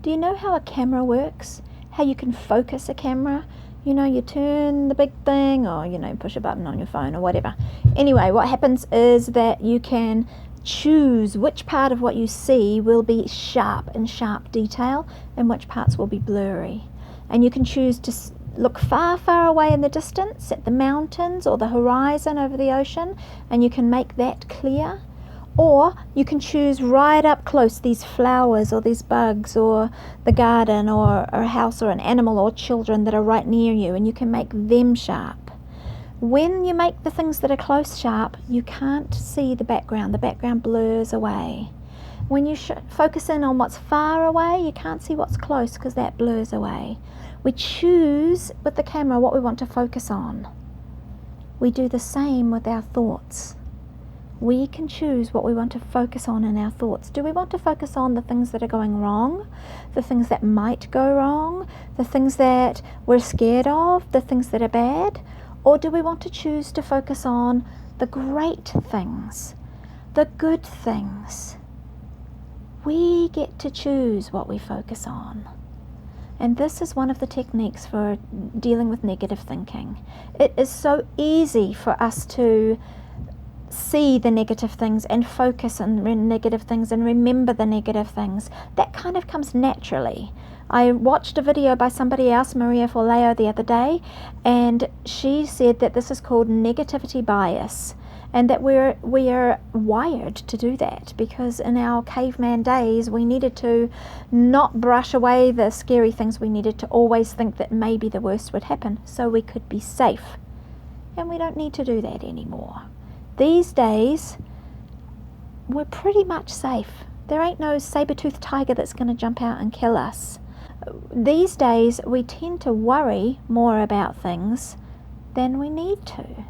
Do you know how a camera works? How you can focus a camera? You know, you turn the big thing, or, you know, push a button on your phone or whatever. Anyway, what happens is that you can choose which part of what you see will be sharp in sharp detail and which parts will be blurry. And you can choose to look far, far away in the distance at the mountains or the horizon over the ocean, and you can make that clear. Or you can choose right up close these flowers or these bugs or the garden or a house or an animal or children that are right near you, and you can make them sharp. When you make the things that are close sharp, you can't see the background. The background blurs away. When you focus in on what's far away, you can't see what's close because that blurs away. We choose with the camera what we want to focus on. We do the same with our thoughts. We can choose what we want to focus on in our thoughts. Do we want to focus on the things that are going wrong, the things that might go wrong, the things that we're scared of, the things that are bad? Or do we want to choose to focus on the great things, the good things? We get to choose what we focus on. And this is one of the techniques for dealing with negative thinking. It is so easy for us to see the negative things and focus on negative things and remember the negative things. That kind of comes naturally. I watched a video by somebody else, Maria Forleo, the other day, and she said that this is called negativity bias, and that we are wired to do that because in our caveman days we needed to not brush away the scary things. We needed to always think that maybe the worst would happen so we could be safe, and we don't need to do that anymore. These days, we're pretty much safe. There ain't no saber-toothed tiger that's going to jump out and kill us. These days, we tend to worry more about things than we need to.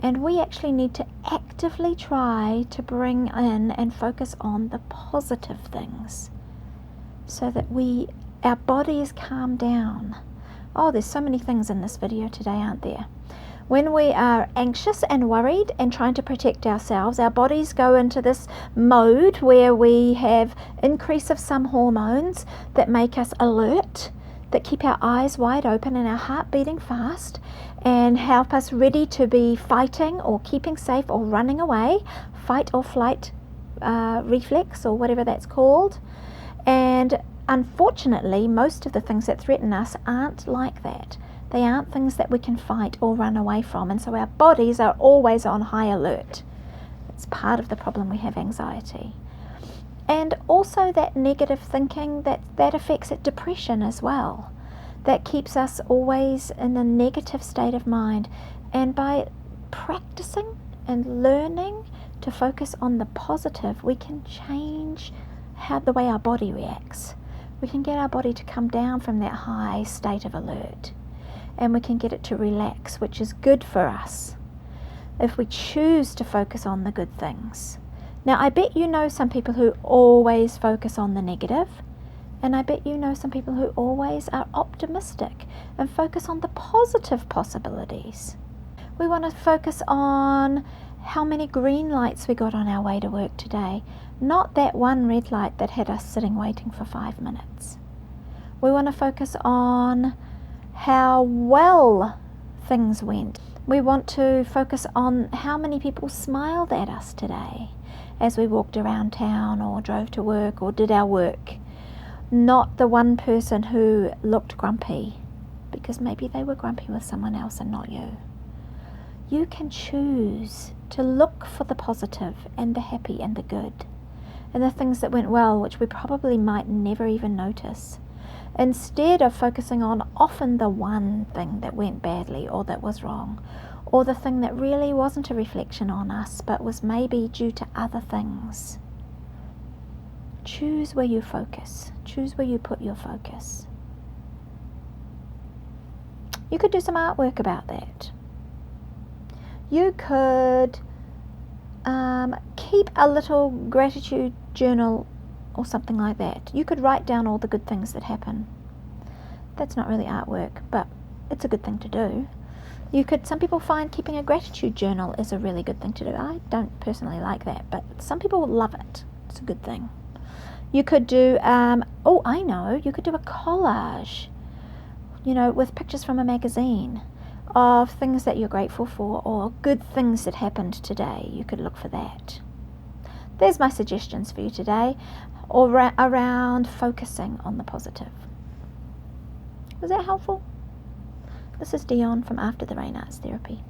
And we actually need to actively try to bring in and focus on the positive things so that our bodies calm down. Oh, there's so many things in this video today, aren't there? When we are anxious and worried and trying to protect ourselves, our bodies go into this mode where we have increase of some hormones that make us alert, that keep our eyes wide open and our heart beating fast, and help us ready to be fighting or keeping safe or running away, fight or flight reflex or whatever that's called. And unfortunately, most of the things that threaten us aren't like that. They aren't things that we can fight or run away from, and so our bodies are always on high alert. It's part of the problem we have anxiety. And also that negative thinking, that affects depression as well. That keeps us always in a negative state of mind. And by practicing and learning to focus on the positive, we can change the way our body reacts. We can get our body to come down from that high state of alert, and we can get it to relax, which is good for us if we choose to focus on the good things. Now, I bet you know some people who always focus on the negative, and I bet you know some people who always are optimistic and focus on the positive possibilities. We want to focus on how many green lights we got on our way to work today, not that one red light that had us sitting waiting for 5 minutes. We want to focus on how well things went. We want to focus on how many people smiled at us today as we walked around town or drove to work or did our work, not the one person who looked grumpy because maybe they were grumpy with someone else and not you. You can choose to look for the positive and the happy and the good and the things that went well, which we probably might never even notice, instead of focusing on often the one thing that went badly or that was wrong, or the thing that really wasn't a reflection on us but was maybe due to other things. Choose where you focus. Choose where you put your focus. You could do some artwork about that. You could keep a little gratitude journal or something like that. You could write down all the good things that happen. That's not really artwork, but it's a good thing to do. Some people find keeping a gratitude journal is a really good thing to do. I don't personally like that, but some people love it. It's a good thing. You could do, oh, I know, you could do a collage, you know, with pictures from a magazine of things that you're grateful for or good things that happened today. You could look for that. There's my suggestions for you today, or around focusing on the positive. Was that helpful? This is Dion from After the Rain Arts Therapy.